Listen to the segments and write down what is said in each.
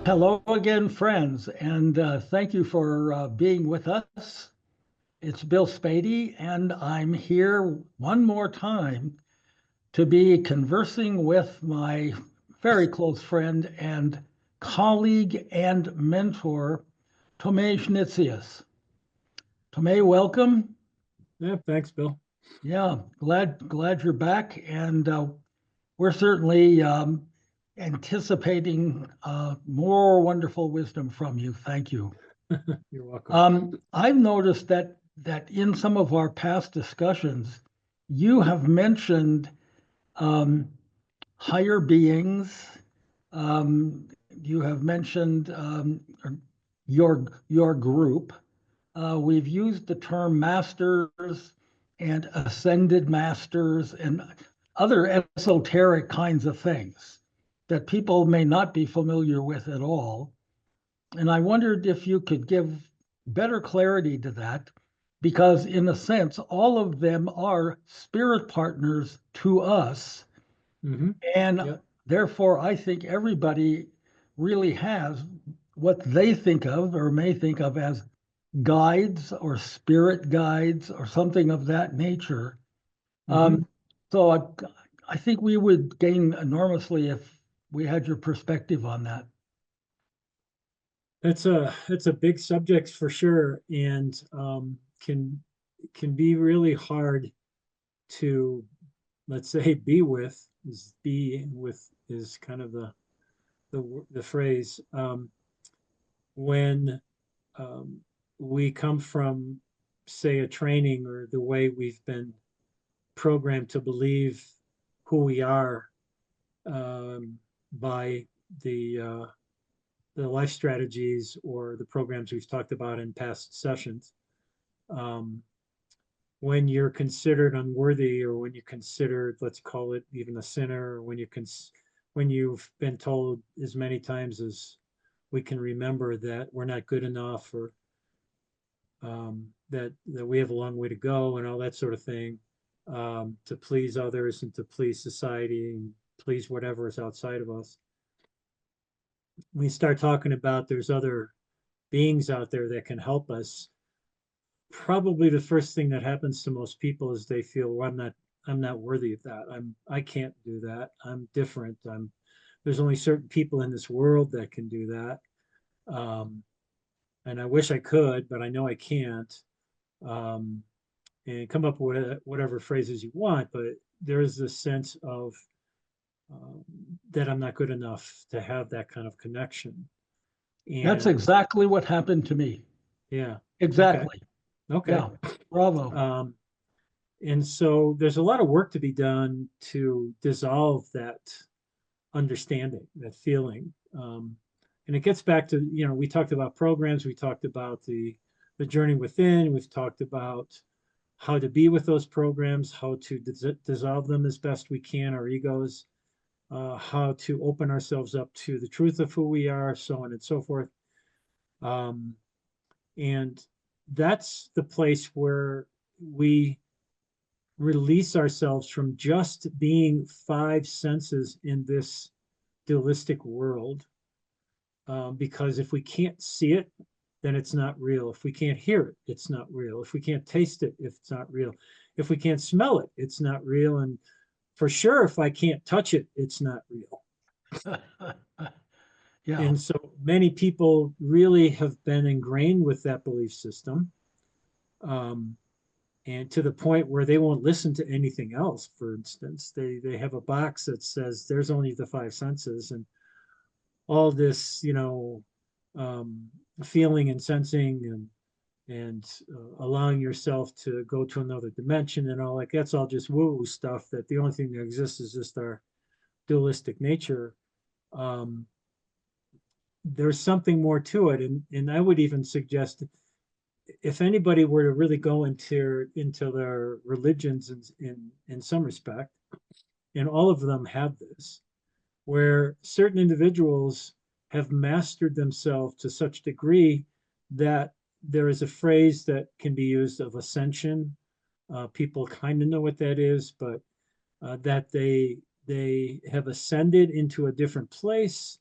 Hello again, friends, and thank you for being with us. It's Bill Spady, and I'm here one more time to be conversing with my very close friend and colleague and mentor, Tom Schnitzius. Tom, welcome. Yeah, thanks, Bill. Yeah, glad you're back, and we're certainly anticipating more wonderful wisdom from you. Thank you. You're welcome. I've noticed that in some of our past discussions, you have mentioned um, higher beings. You have mentioned your group. We've used the term masters and ascended masters and other esoteric kinds of things that people may not be familiar with at all. And I wondered if you could give better clarity to that, because in a sense, all of them are spirit partners to us. Hmm. And Yeah. therefore, I think everybody really has what they think of or may think of as guides or spirit guides or something of that nature. Hmm. Um, so I think we would gain enormously if we had your perspective on that. It's a big subject for sure, and can be really hard to, let's say, be with. Is be with is kind of the phrase when um, we come from, say, a training or the way we've been programmed to believe who we are by the the life strategies or the programs we've talked about in past sessions. Um, when you're considered unworthy, or when you're considered, let's call it even a sinner, or when you've been told as many times as we can remember that we're not good enough, or that we have a long way to go, and all that sort of thing, to please others and to please society and please whatever is outside of us. We start talking about there's other beings out there that can help us. Probably the first thing that happens to most people is they feel, well, I'm not worthy of that. I can't do that. I'm different. There's only certain people in this world that can do that. Um, and I wish I could, but I know I can't. Um, and come up with whatever phrases you want, but there is this sense of um, that I'm not good enough to have that kind of connection. That's And exactly what happened to me. yeah, okay, Exactly. okay. Yeah. Bravo. Um, And so there's a lot of work to be done to dissolve that understanding, that feeling. And it gets back to, we talked about programs, we talked about the journey within, we've talked about how to be with those programs, how to dissolve them as best we can, our egos, how to open ourselves up to the truth of who we are, so on and so forth. Um, and that's the place where we release ourselves from just being five senses in this dualistic world. Because if we can't see it, then it's not real. If we can't hear it, it's not real. If we can't taste it, if it's not real. If we can't smell it, it's not real. And for sure, if I can't touch it, it's not real. Yeah. And so many people really have been ingrained with that belief system. Um, and to the point where they won't listen to anything else. For instance, they have a box that says there's only the five senses, and all this, um, feeling and sensing and allowing yourself to go to another dimension and all, like, that's all just woo woo stuff. That the only thing that exists is just our dualistic nature. Um, there's something more to it, and I would even suggest, if anybody were to really go into their religions in some respect, and all of them have this, where certain individuals have mastered themselves to such degree that there is a phrase that can be used of ascension. People kind of know what that is, but that they have ascended into a different place.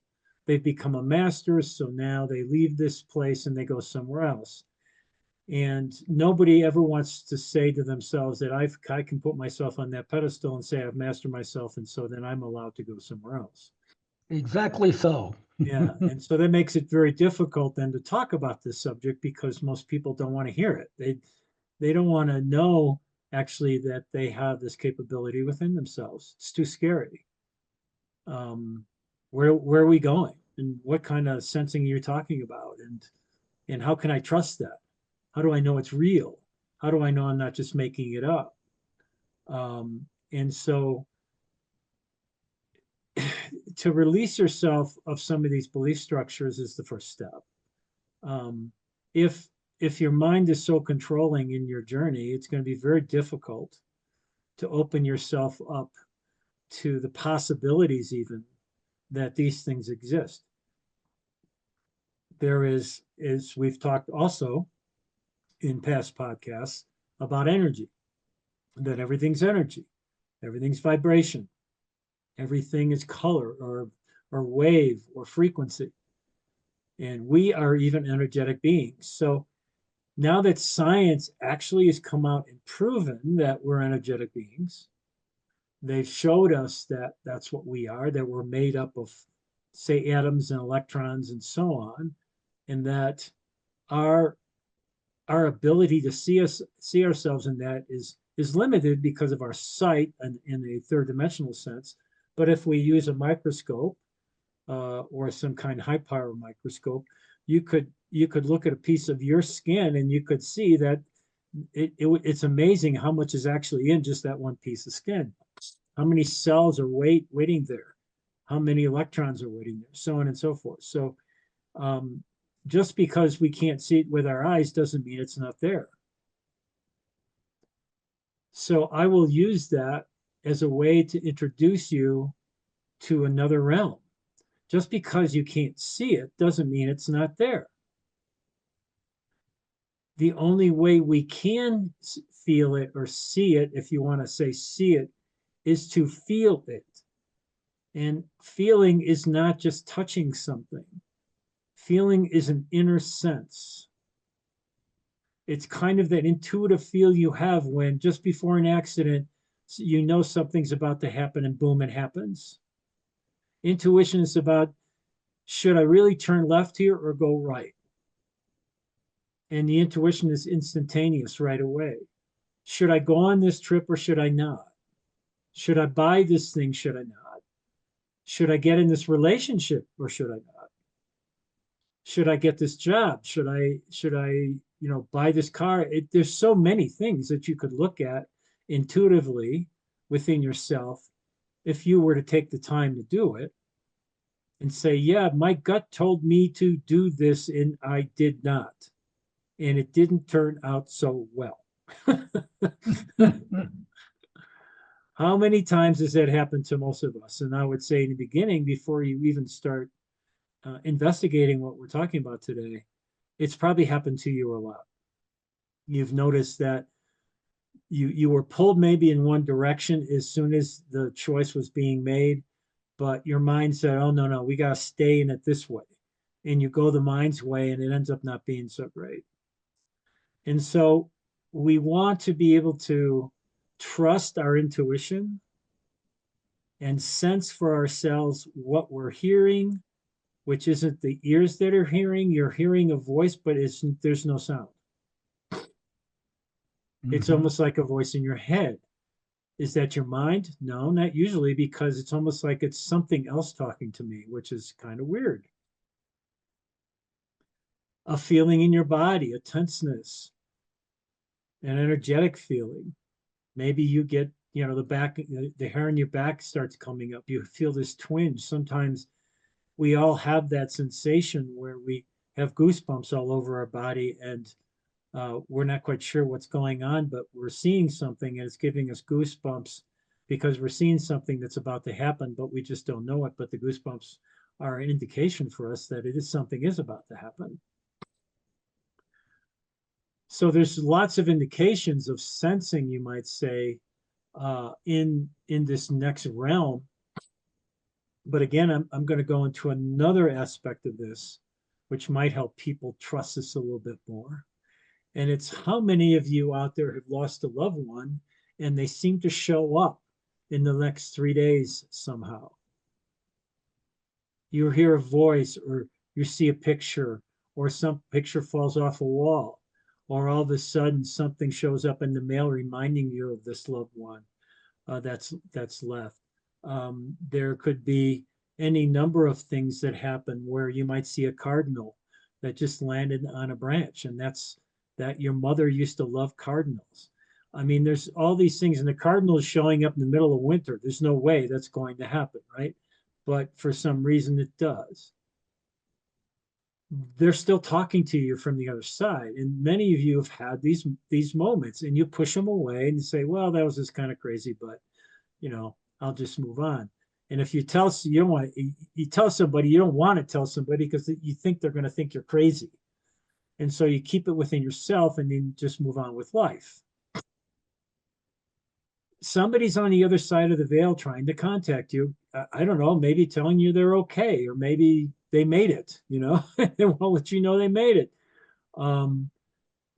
they've become a master, so now they leave this place and they go somewhere else. And nobody ever wants to say to themselves that I can put myself on that pedestal and say I've mastered myself, and so then I'm allowed to go somewhere else. Exactly so. Yeah, and so that makes it very difficult then to talk about this subject, because most people don't want to hear it. They don't want to know actually that they have this capability within themselves. It's too scary. Um, where are we going, and what kind of sensing you're talking about, and how can I trust that? How do I know it's real? How do I know I'm not just making it up? And so to release yourself of some of these belief structures is the first step. Um, if if your mind is so controlling in your journey, it's going to be very difficult to open yourself up to the possibilities even that these things exist. There is we've talked also in past podcasts about energy, that everything's energy, everything's vibration, everything is color or wave or frequency. And we are even energetic beings. So now that science actually has come out and proven that we're energetic beings, they've showed us that that's what we are, that we're made up of, say, atoms and electrons and so on, and that our ability to see ourselves in that is limited because of our sight in a third dimensional sense. But if we use a microscope or some kind of high power microscope, you could look at a piece of your skin and you could see that it's amazing how much is actually in just that one piece of skin. How many cells are waiting there? How many electrons are waiting there? So on and so forth. So just because we can't see it with our eyes doesn't mean it's not there. So I will use that as a way to introduce you to another realm. Just because you can't see it doesn't mean it's not there. The only way we can feel it or see it, if you want to say see it, is to feel it. And feeling is not just touching something. Feeling is an inner sense. It's kind of that intuitive feel you have when just before an accident, you know something's about to happen and boom, it happens. Intuition is about, should I really turn left here or go right? And the intuition is instantaneous right away. Should I go on this trip or should I not? Should I buy this thing? Should I not? Should I get in this relationship or should I not? Should I get this job? Should I buy this car? There's so many things that you could look at intuitively within yourself if you were to take the time to do it and say, yeah, my gut told me to do this and I did not. And it didn't turn out so well. How many times has that happened to most of us? And I would say in the beginning, before you even start investigating what we're talking about today, it's probably happened to you a lot. You've noticed that you were pulled maybe in one direction as soon as the choice was being made, but your mind said, oh, no, we got to stay in it this way. And you go the mind's way and it ends up not being so great. And so we want to be able to trust our intuition and sense for ourselves what we're hearing, which isn't the ears that are hearing. You're hearing a voice, but there's no sound. It's almost like a voice in your head. Is that your mind? No, not usually, because it's almost like it's something else talking to me, which is kind of weird. A feeling in your body, a tenseness, an energetic feeling. Maybe you get, the hair on your back starts coming up. You feel this twinge. Sometimes we all have that sensation where we have goosebumps all over our body and we're not quite sure what's going on, but we're seeing something and it's giving us goosebumps because we're seeing something that's about to happen, but we just don't know it. But the goosebumps are an indication for us that something is about to happen. So there's lots of indications of sensing, you might say, in this next realm but again, I'm going to go into another aspect of this, which might help people trust this a little bit more. And it's how many of you out there have lost a loved one and they seem to show up in the next 3 days somehow. You hear a voice, or you see a picture, or some picture falls off a wall, or all of a sudden something shows up in the mail reminding you of this loved one that's left. There could be any number of things that happen where you might see a cardinal that just landed on a branch, and that's that your mother used to love cardinals. I mean, there's all these things, and the cardinal is showing up in the middle of winter. There's no way that's going to happen, right? But for some reason it does. They're still talking to you from the other side, and many of you have had these moments, and you push them away and you say, well, that was just kind of crazy, but I'll just move on. And if you tell you tell somebody, you don't want to tell somebody because you think they're going to think you're crazy, and so you keep it within yourself and then just move on with life. Somebody's on the other side of the veil trying to contact you. I don't know, maybe telling you they're okay, or maybe they made it, they want to let you know they made it.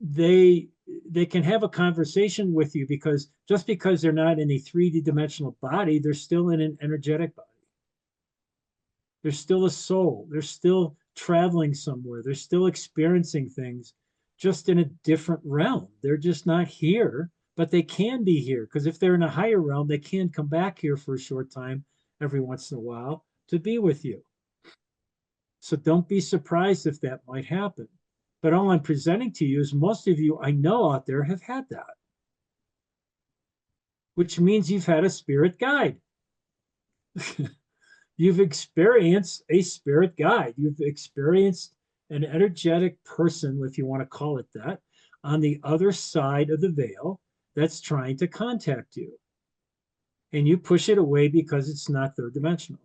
They can have a conversation with you because just because they're not in a 3D dimensional body, they're still in an energetic body. They're still a soul. They're still traveling somewhere. They're still experiencing things just in a different realm. They're just not here, but they can be here because if they're in a higher realm, they can come back here for a short time every once in a while to be with you. So don't be surprised if that might happen. But all I'm presenting to you is most of you I know out there have had that, which means you've had a spirit guide. You've experienced a spirit guide. You've experienced an energetic person, if you want to call it that, on the other side of the veil that's trying to contact you. And you push it away because it's not third dimensional.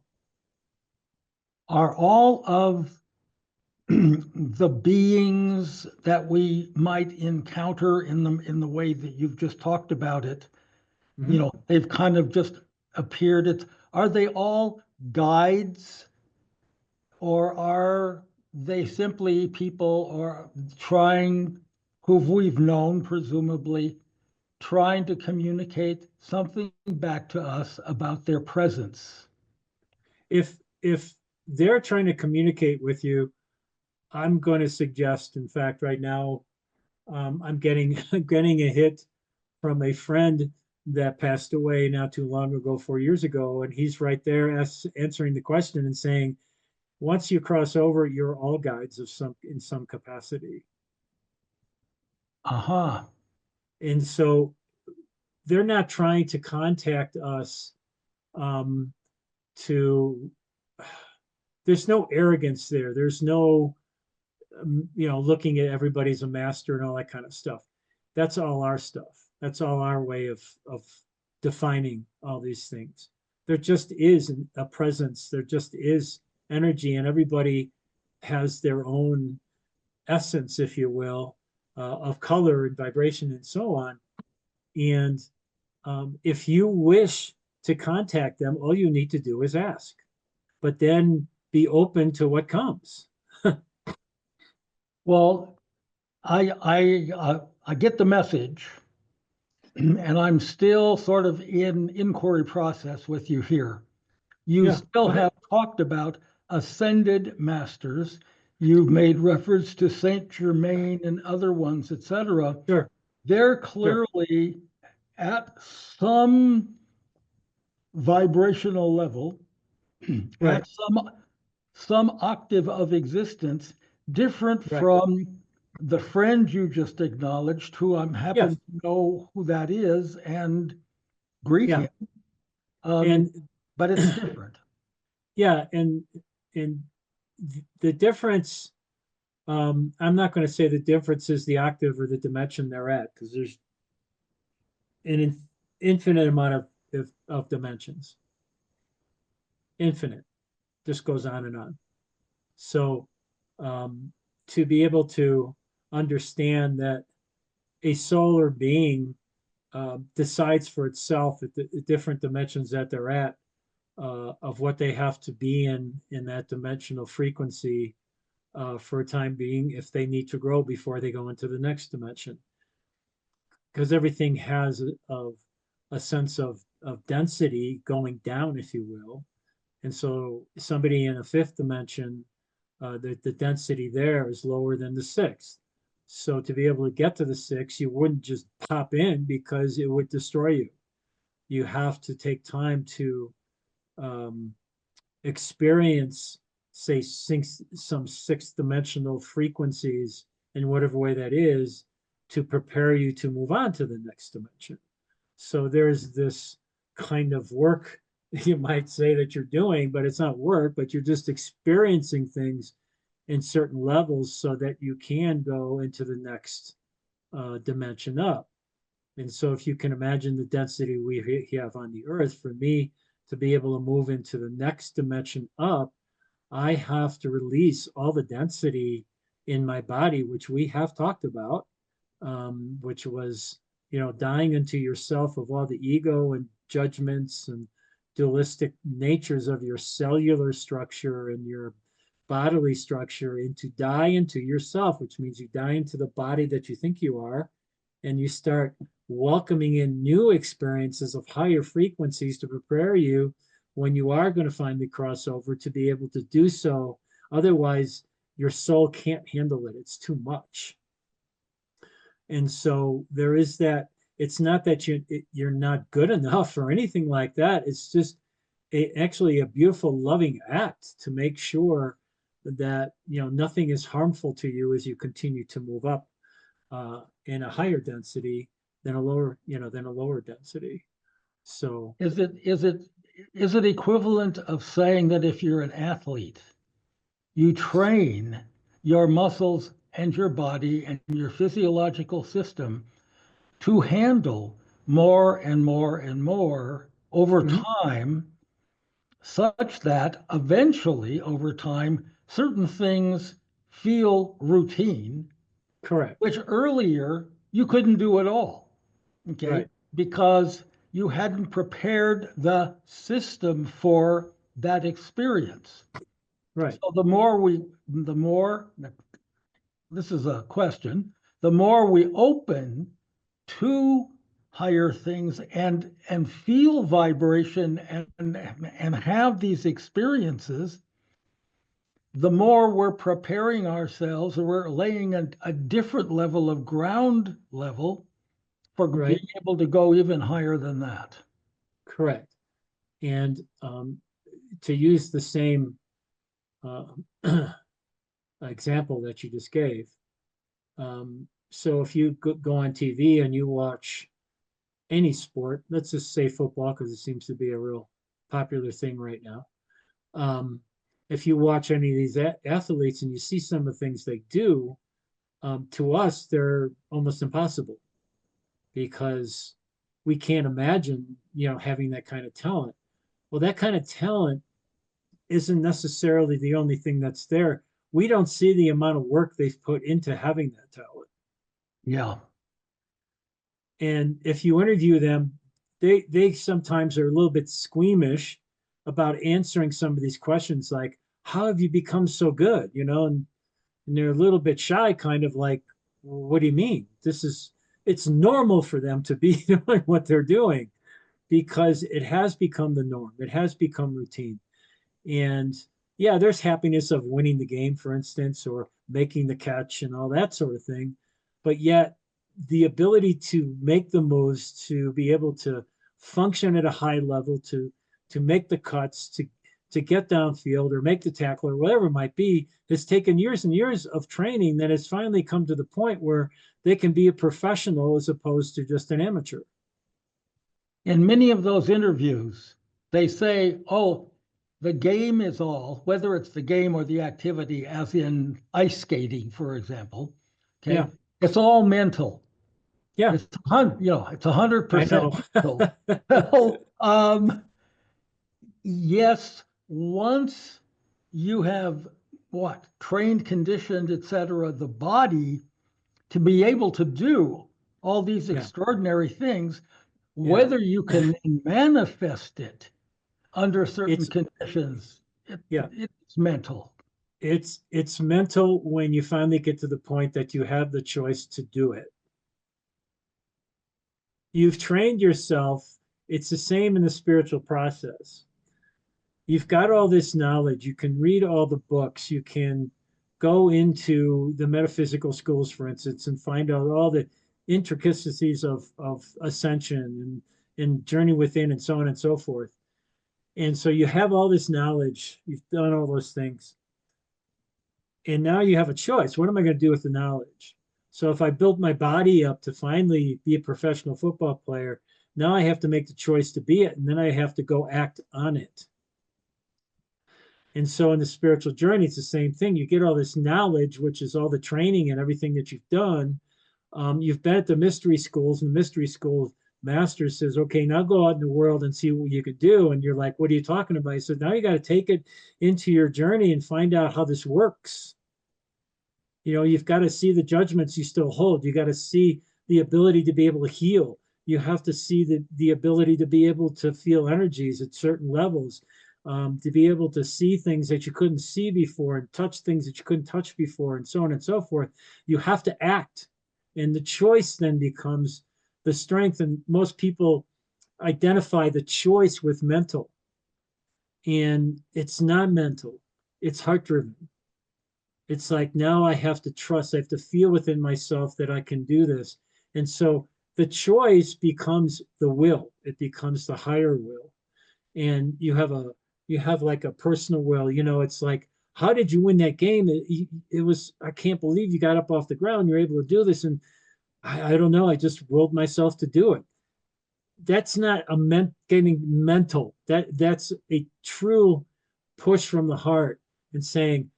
Are all of the beings that we might encounter in the way that you've just talked about it, they've kind of just appeared. Are they all guides, or are they simply people or who we've known, presumably, trying to communicate something back to us about their presence? If they're trying to communicate with you, I'm going to suggest, in fact, right now, I'm getting a hit from a friend that passed away not too long ago, 4 years ago, and he's right there answering the question and saying, once you cross over, you're all guides in some capacity. Uh-huh. And so they're not trying to contact us there's no arrogance there. There's no, looking at everybody as a master and all that kind of stuff. That's all our stuff. That's all our way of defining all these things. There just is a presence. There just is energy, and everybody has their own essence, if you will, of color and vibration and so on. And if you wish to contact them, all you need to do is ask, but then be open to what comes. Well, I get the message, and I'm still sort of in inquiry process with you here. You still have talked about ascended masters. You've made reference to Saint Germain and other ones, etc. Sure. They're clearly at some vibrational level, Right. at some octave of existence, different from the friend you just acknowledged, who I'm happen to know who that is and greet him. But it's different. Yeah, and the difference, I'm not going to say the difference is the octave or the dimension they're at, because there's an infinite amount of dimensions. Infinite. Just goes on and on. So to be able to understand that a solar being decides for itself at the different dimensions that they're at, of what they have to be in that dimensional frequency for a time being if they need to grow before they go into the next dimension. Because everything has a sense of density going down, if you will. And so somebody in a fifth dimension, the density there is lower than the sixth. So to be able to get to the sixth, you wouldn't just pop in because it would destroy you. You have to take time to um, experience, say, some sixth dimensional frequencies in whatever way that is to prepare you to move on to the next dimension. So there's this kind of work you might say that you're doing, but it's not work, but you're just experiencing things in certain levels so that you can go into the next dimension up. And so if you can imagine the density we have on the earth, for me to be able to move into the next dimension up, I have to release all the density in my body, which we have talked about, which was, dying into yourself of all the ego and judgments and dualistic natures of your cellular structure and your bodily structure, and to die into yourself, which means you die into the body that you think you are, and you start welcoming in new experiences of higher frequencies to prepare you when you are going to finally cross over to be able to do so. Otherwise, your soul can't handle it. It's too much. And so there is that. It's not that you're not good enough or anything like that. It's just actually a beautiful, loving act to make sure that nothing is harmful to you as you continue to move up in a higher density than a lower density. So Is it equivalent of saying that if you're an athlete, you train your muscles and your body and your physiological system to handle more and more and more over time, such that eventually, over time, certain things feel routine, correct. which earlier you couldn't do at all. Okay. Right. Because you hadn't prepared the system for that experience. Right. So this is a question, the more we open to higher things and feel vibration and have these experiences, the more we're preparing ourselves, or we're laying a different level of ground level for Right. being able to go even higher than that. Correct. And to use the same example that you just gave, so if you go on TV and you watch any sport, let's just say football, because it seems to be a real popular thing right now. If you watch any of these athletes and you see some of the things they do, to us, they're almost impossible because we can't imagine, having that kind of talent. Well, that kind of talent isn't necessarily the only thing that's there. We don't see the amount of work they've put into having that talent. Yeah. And if you interview them, they sometimes are a little bit squeamish about answering some of these questions, like, how have you become so good? And they're a little bit shy, kind of like, well, what do you mean? It's normal for them to be doing what they're doing because it has become the norm. It has become routine. And yeah, there's happiness of winning the game, for instance, or making the catch and all that sort of thing. But yet, the ability to make the moves, to be able to function at a high level, to make the cuts, to get downfield or make the tackle or whatever it might be, has taken years and years of training that has finally come to the point where they can be a professional as opposed to just an amateur. In many of those interviews, they say, oh, the game is all, whether it's the game or the activity, as in ice skating, for example. Okay. Yeah. It's all mental. Yeah. It's 100% mental. So, yes, once you have trained, conditioned, etc., the body to be able to do all these extraordinary things, whether you can manifest it under certain It's conditions. yeah, It's mental. it's mental when you finally get to the point that you have the choice to do it. You've trained yourself. It's the same in the spiritual process. You've got all this knowledge. You can read all the books. You can go into the metaphysical schools, for instance, and find out all the intricacies of ascension and journey within and so on and so forth. And so you have all this knowledge. You've done all those things. And now you have a choice. What am I going to do with the knowledge? So if I built my body up to finally be a professional football player, now I have to make the choice to be it. And then I have to go act on it. And so in the spiritual journey, it's the same thing. You get all this knowledge, which is all the training and everything that you've done. You've been at the mystery schools, and the mystery school master says, okay, now go out in the world and see what you could do. And you're like, what are you talking about? He said, now you got to take it into your journey and find out how this works. You know, you've got to see the judgments you still hold. You got to see the ability to be able to heal. You have to see the ability to be able to feel energies at certain levels, to be able to see things that you couldn't see before and touch things that you couldn't touch before, and so on and so forth. You have to act. And the choice then becomes the strength. And most people identify the choice with mental. And it's not mental, it's heart driven. It's like, now I have to trust, I have to feel within myself that I can do this. And so the choice becomes the will, it becomes the higher will. And you have like a personal will. You know, it's like, how did you win that game? It was, I can't believe you got up off the ground, you're able to do this. And I don't know, I just willed myself to do it. That's not getting mental. That's a true push from the heart and saying,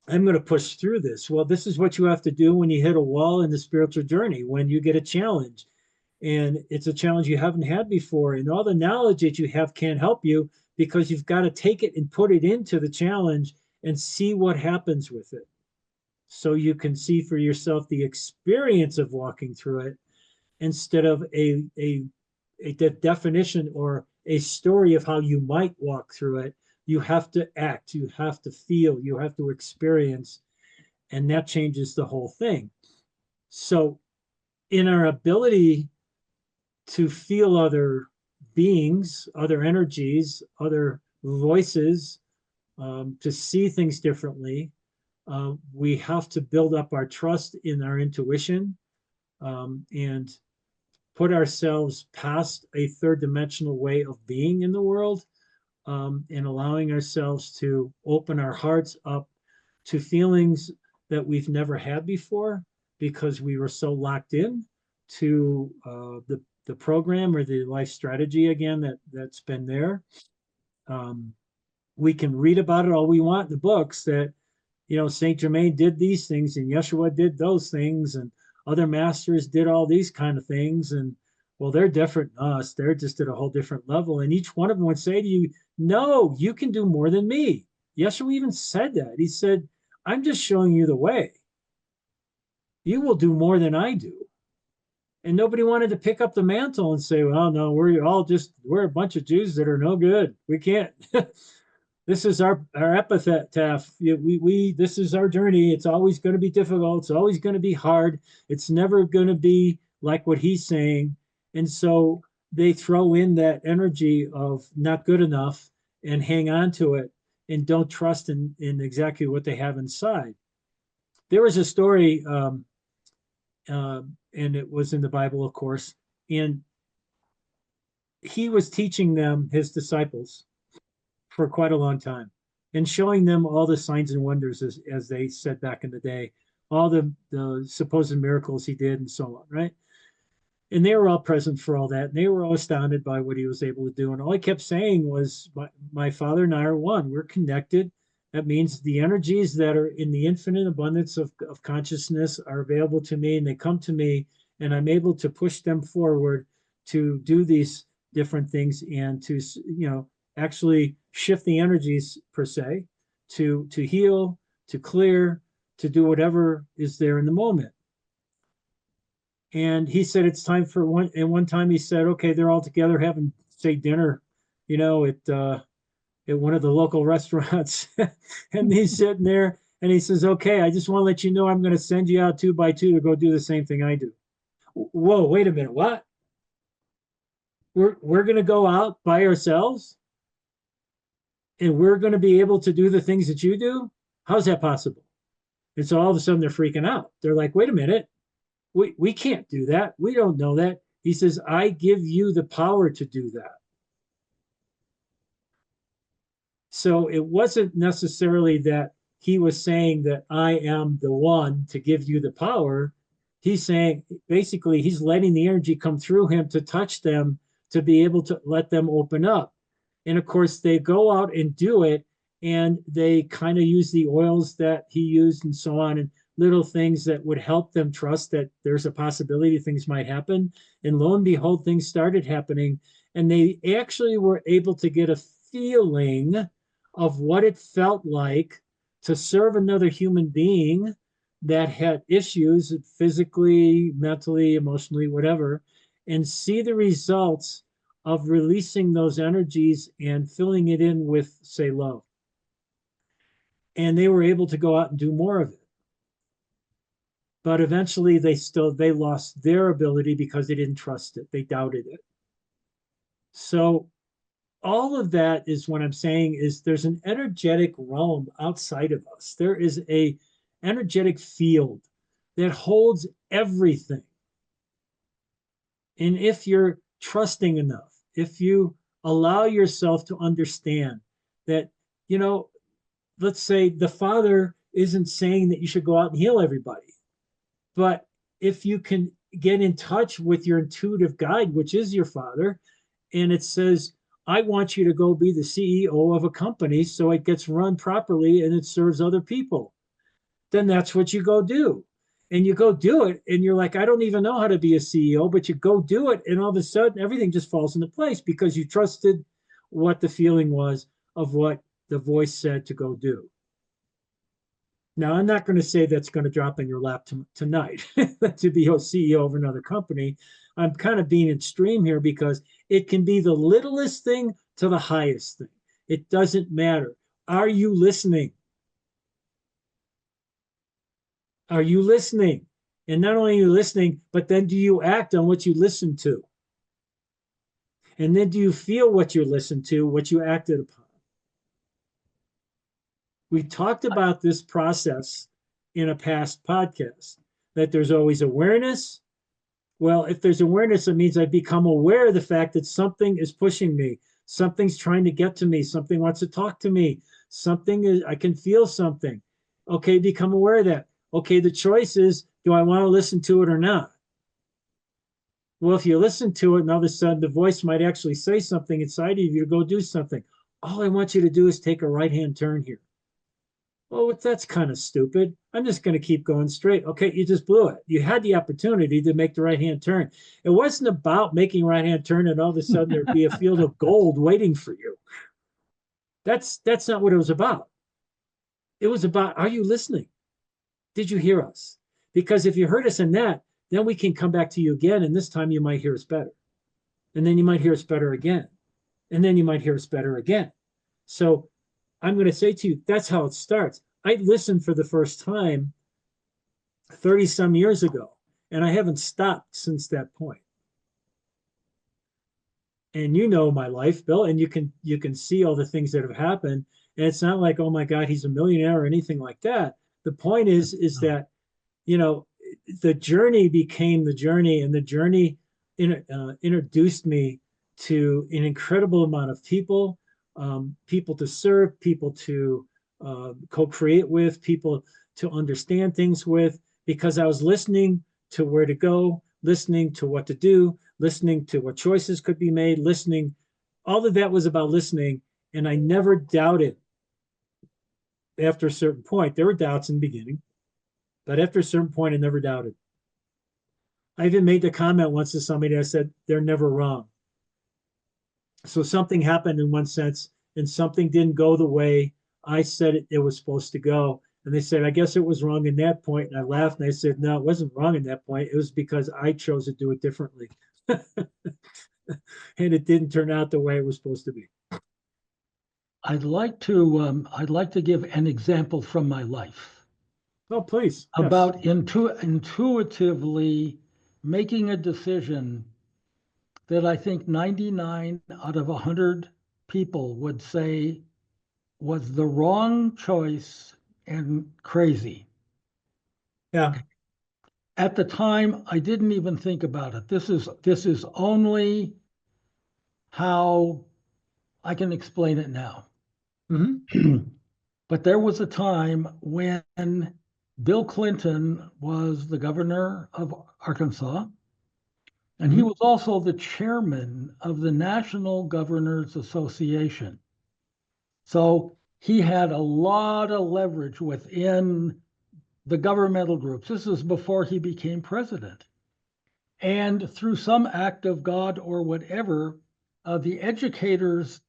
I'm going to push through this. Well, this is what you have to do when you hit a wall in the spiritual journey, when you get a challenge. And it's a challenge you haven't had before. And all the knowledge that you have can't help you, because you've got to take it and put it into the challenge and see what happens with it. So you can see for yourself the experience of walking through it, instead of a definition or a story of how you might walk through it. You have to act, you have to feel, you have to experience, and that changes the whole thing. So in our ability to feel other beings, other energies, other voices, to see things differently, we have to build up our trust in our intuition, and put ourselves past a third dimensional way of being in the world, and allowing ourselves to open our hearts up to feelings that we've never had before, because we were so locked in to the program or the life strategy again that's been there. We can read about it all we want in the books, that, you know, Saint Germain did these things and Yeshua did those things and other masters did all these kind of things, and well, they're different than us, they're just at a whole different level. And each one of them would say to you, no, you can do more than me. Yeshua even said that. He said, I'm just showing you the way. You will do more than I do. And nobody wanted to pick up the mantle and say, well, no, we're a bunch of Jews that are no good, we can't. This is our epitaph. This is our journey. It's always going to be difficult. It's always going to be hard. It's never going to be like what he's saying. And so they throw in that energy of not good enough and hang on to it and don't trust in exactly what they have inside. There was a story, and it was in the Bible, of course, and he was teaching them, his disciples, for quite a long time, and showing them all the signs and wonders, as they said back in the day, all the supposed miracles he did and so on, right? And they were all present for all that, and they were all astounded by what he was able to do. And all he kept saying was, my Father and I are one. We're connected. That means the energies that are in the infinite abundance of consciousness are available to me, and they come to me, and I'm able to push them forward to do these different things, and to, you know, actually shift the energies per se, to heal, to clear, to do whatever is there in the moment. And he said it's time for one. And one time he said, okay, they're all together having, say, dinner at one of the local restaurants. And he's sitting there and he says, okay, I just want to let you know I'm going to send you out 2 by 2 to go do the same thing I do. Whoa, wait a minute. What? We're going to go out by ourselves and we're going to be able to do the things that you do? How's that possible? And so all of a sudden they're freaking out. They're like, wait a minute. We can't do that. We don't know that. He says, I give you the power to do that. So it wasn't necessarily that he was saying that I am the one to give you the power. He's saying, basically, he's letting the energy come through him to touch them, to be able to let them open up. And of course, they go out and do it, and they kind of use the oils that he used and so on, and little things that would help them trust that there's a possibility things might happen. And lo and behold, things started happening, and they actually were able to get a feeling of what it felt like to serve another human being that had issues physically, mentally, emotionally, whatever, and see the results of releasing those energies and filling it in with, say, love. And they were able to go out and do more of it. But eventually they lost their ability because they didn't trust it. They doubted it. So all of that is what I'm saying is there's an energetic realm outside of us. There is a energetic field that holds everything. And if you're trusting enough, if you allow yourself to understand that, let's say the Father isn't saying that you should go out and heal everybody. But if you can get in touch with your intuitive guide, which is your Father, and it says, I want you to go be the CEO of a company so it gets run properly and it serves other people, then that's what you go do. And you go do it, and you're like, I don't even know how to be a CEO, but you go do it, and all of a sudden everything just falls into place because you trusted what the feeling was of what the voice said to go do. Now, I'm not going to say that's going to drop in your lap tonight to be a CEO of another company. I'm kind of being extreme here because it can be the littlest thing to the highest thing. It doesn't matter. Are you listening? Are you listening? And not only are you listening, but then do you act on what you listen to? And then do you feel what you listen to, what you acted upon? We talked about this process in a past podcast, that there's always awareness. Well, if there's awareness, it means I become aware of the fact that something is pushing me. Something's trying to get to me. Something wants to talk to me. I can feel something. Okay, become aware of that. Okay, the choice is, do I want to listen to it or not? Well, if you listen to it and all of a sudden the voice might actually say something inside of you to go do something. All I want you to do is take a right-hand turn here. Well, that's kind of stupid. I'm just going to keep going straight. Okay, you just blew it. You had the opportunity to make the right-hand turn. It wasn't about making right-hand turn and all of a sudden there'd be a field of gold waiting for you. That's not what it was about. It was about, are you listening? Did you hear us? Because if you heard us in that, then we can come back to you again, and this time you might hear us better. And then you might hear us better again. And then you might hear us better again. So I'm going to say to you, that's how it starts. I listened for the first time 30 some years ago, and I haven't stopped since that point. And you know my life, Bill, and you can see all the things that have happened. And it's not like, oh my God, he's a millionaire or anything like that. The point is that, the journey became the journey, and the journey introduced me to an incredible amount of people, people to serve, people to co-create with, people to understand things with, because I was listening to where to go, listening to what to do, listening to what choices could be made, listening. All of that was about listening, and I never doubted. After a certain point, there were doubts in the beginning, but after a certain point, I never doubted. I even made the comment once to somebody, I said, they're never wrong. So something happened in one sense, and something didn't go the way I said it was supposed to go. And they said, I guess it was wrong in that point. And I laughed and I said, no, it wasn't wrong in that point. It was because I chose to do it differently. and it didn't turn out the way it was supposed to be. I'd like to give an example from my life Oh, please. Yes. about intuitively making a decision that I think 99 out of 100 people would say was the wrong choice and crazy. Yeah. At the time, I didn't even think about it. This is only how I can explain it now. Mm-hmm. But there was a time when Bill Clinton was the governor of Arkansas, and he Mm-hmm. was also the chairman of the National Governors Association. So he had a lot of leverage within the governmental groups. This is before he became president. And through some act of God or whatever, the educators,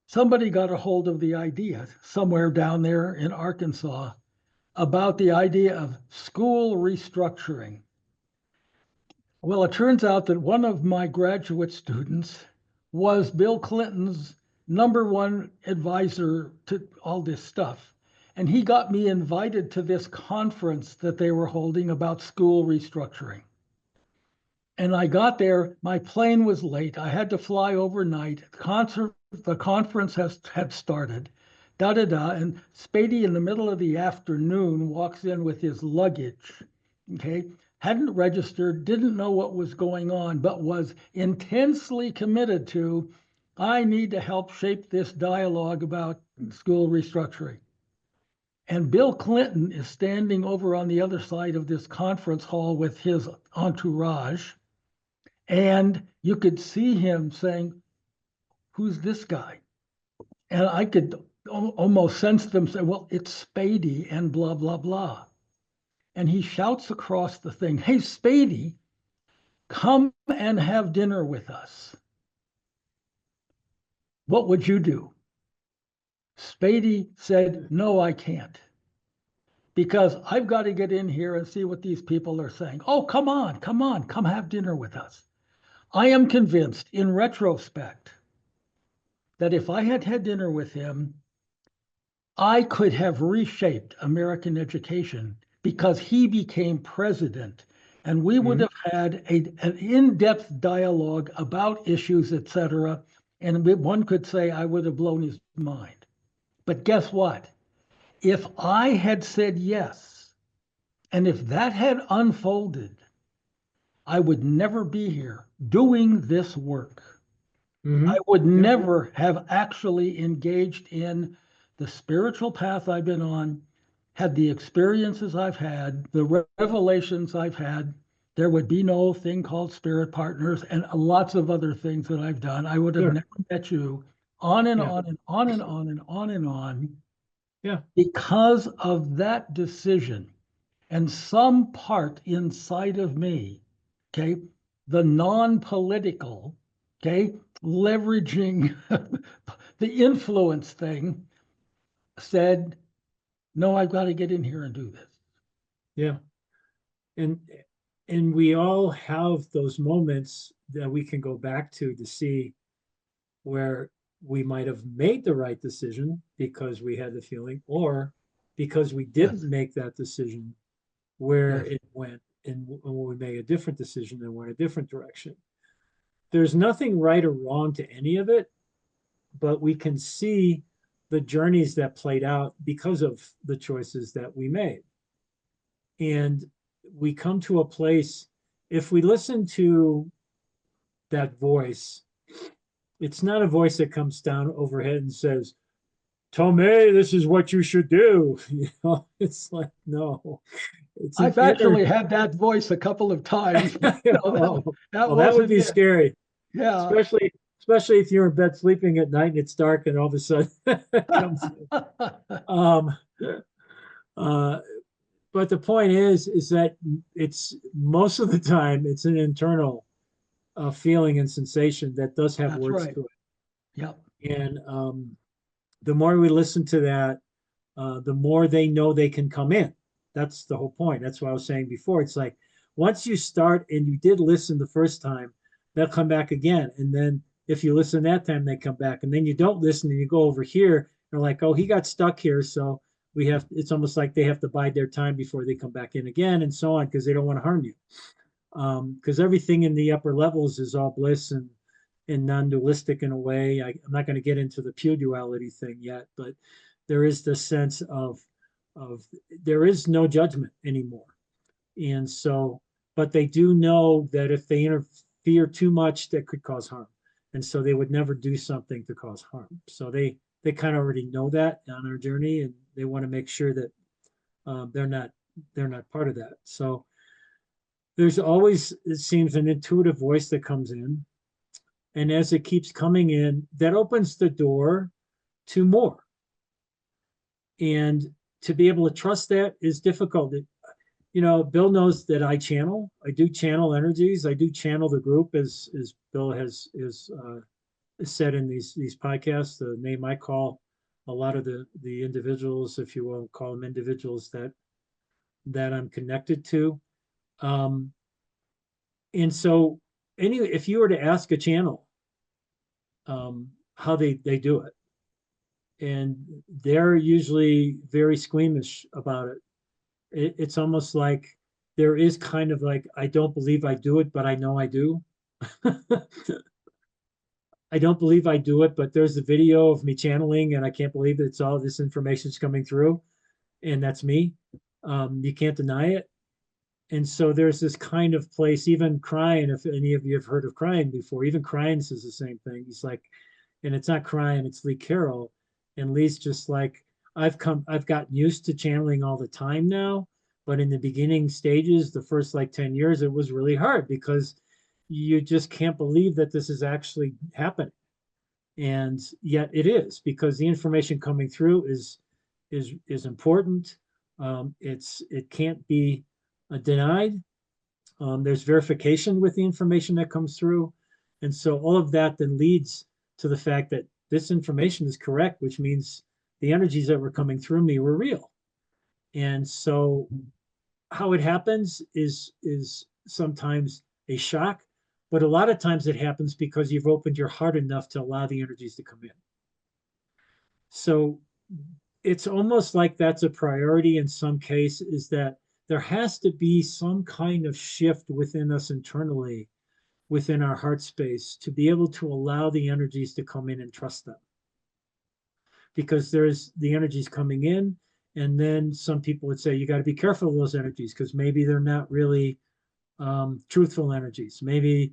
somebody got a hold of the idea somewhere down there in Arkansas about the idea of school restructuring. Well, it turns out that one of my graduate students was Bill Clinton's #1 advisor to all this stuff. And he got me invited to this conference that they were holding about school restructuring. And I got there, my plane was late. I had to fly overnight. The conference had started, da da da. And Spady in the middle of the afternoon walks in with his luggage. Okay. Hadn't registered, didn't know what was going on, but was intensely committed to, I need to help shape this dialogue about school restructuring. And Bill Clinton is standing over on the other side of this conference hall with his entourage. And you could see him saying, who's this guy? And I could almost sense them say, well, it's Spady and blah, blah, blah. And he shouts across the thing, hey, Spady, come and have dinner with us. What would you do? Spady said, no, I can't. Because I've got to get in here and see what these people are saying. Oh, come on, come have dinner with us. I am convinced in retrospect that if I had had dinner with him, I could have reshaped American education because he became president and we would have had an in-depth dialogue about issues, et cetera. And one could say I would have blown his mind. But guess what? If I had said yes, and if that had unfolded, I would never be here doing this work. I would never have actually engaged in the spiritual path I've been on, had the experiences I've had, the revelations I've had. There would be no thing called spirit partners and lots of other things that I've done. I would have Sure. never met you, on and Yeah. on and on and on and on and on, Yeah. because of that decision. And some part inside of me, okay, the non-political, okay, leveraging the influence thing, said, no, I've got to get in here and do this. Yeah. And we all have those moments that we can go back to see where we might have made the right decision because we had the feeling, or because we didn't Yes. make that decision, where Yes. it went, and when we made a different decision and went a different direction. There's nothing right or wrong to any of it, but we can see the journeys that played out because of the choices that we made. And we come to a place, if we listen to that voice, it's not a voice that comes down overhead and says, Tomei, this is what you should do. You know, it's like, no, it's an I've inner. actually had that voice a couple of times. Oh, that well, that would wasn't be it. scary, Yeah. especially if you're in bed sleeping at night and it's dark and all of a sudden it comes in. Uh, but the point is that it's most of the time it's an internal feeling and sensation that does have That's words right. to it. Yep. And the more we listen to that, the more they know they can come in. That's the whole point. That's what I was saying before. It's like once you start and you did listen the first time, they'll come back again. And then if you listen that time, they come back. And then you don't listen and you go over here. They're like, oh, he got stuck here. So it's almost like they have to bide their time before they come back in again and so on, because they don't want to harm you. Because everything in the upper levels is all bliss and non-dualistic in a way. I'm not going to get into the pure duality thing yet, but there is this sense of there is no judgment anymore. And so, but they do know that if they interfere too much, that could cause harm. And so they would never do something to cause harm. So they kind of already know that on our journey, and they want to make sure that they're not part of that. So there's always, it seems, an intuitive voice that comes in, and as it keeps coming in, that opens the door to more. And to be able to trust that is difficult. Bill knows that I do channel energies. I do channel the group, as Bill has said in these podcasts. The name I call a lot of the individuals, if you will call them individuals, that I'm connected to. And so anyway, if you were to ask a channel how they do it, and they're usually very squeamish about it. It's almost like there is kind of like, I don't believe I do it, but I know I do. I don't believe I do it, but there's the video of me channeling, and I can't believe it's all this information's coming through, and that's me. You can't deny it. And so there's this kind of place, even crying, if any of you have heard of crying before, even crying says the same thing. He's like, and it's not crying, it's Lee Carroll. And Lee's just like, I've gotten used to channeling all the time now. But in the beginning stages, the first like 10 years, it was really hard because you just can't believe that this is actually happening. And yet it is, because the information coming through is important. It can't be denied. There's verification with the information that comes through. And so all of that then leads to the fact that this information is correct, which means the energies that were coming through me were real. And so how it happens is sometimes a shock, but a lot of times it happens because you've opened your heart enough to allow the energies to come in. So it's almost like that's a priority in some case, is that there has to be some kind of shift within us internally, within our heart space, to be able to allow the energies to come in and trust them. Because there's the energies coming in, and then some people would say you got to be careful of those energies because maybe they're not really truthful energies. Maybe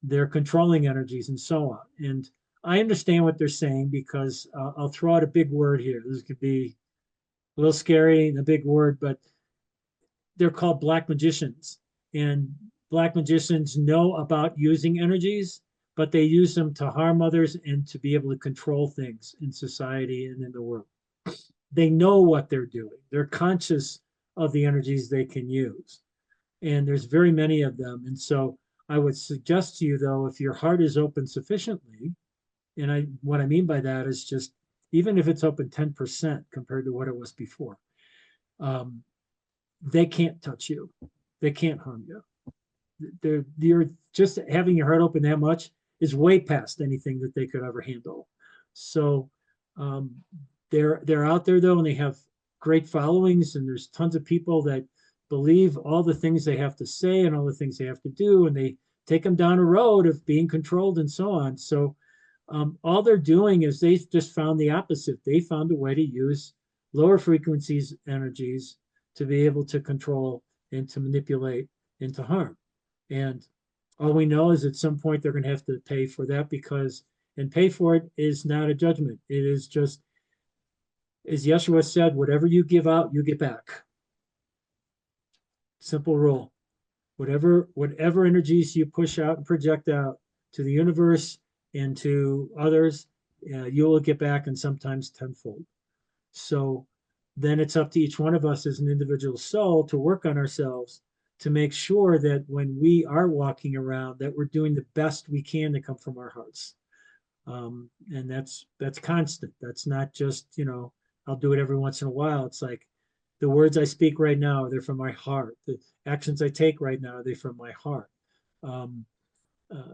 they're controlling energies and so on. And I understand what they're saying, because I'll throw out a big word here. This could be a little scary and a big word, but they're called black magicians. And black magicians know about using energies, but they use them to harm others and to be able to control things in society and in the world. They know what they're doing. They're conscious of the energies they can use. And there's very many of them. And so I would suggest to you, though, if your heart is open sufficiently, and what I mean by that is just, even if it's open 10% compared to what it was before, they can't touch you. They can't harm you. You're just having your heart open that much is way past anything that they could ever handle. So they're out there, though, and they have great followings, and there's tons of people that believe all the things they have to say and all the things they have to do, and they take them down a road of being controlled and so on. So all they're doing is they've just found the opposite. They found a way to use lower frequencies energies to be able to control and to manipulate and to harm. And all we know is at some point they're going to have to pay for that, because, and pay for it is not a judgment. It is just, as Yeshua said, whatever you give out, you get back. Simple rule. Whatever energies you push out and project out to the universe and to others, you will get back, and sometimes tenfold. So then it's up to each one of us as an individual soul to work on ourselves to make sure that when we are walking around, that we're doing the best we can to come from our hearts. And that's constant. That's not just, I'll do it every once in a while. It's like, the words I speak right now, they're from my heart. The actions I take right now, they're from my heart. uh,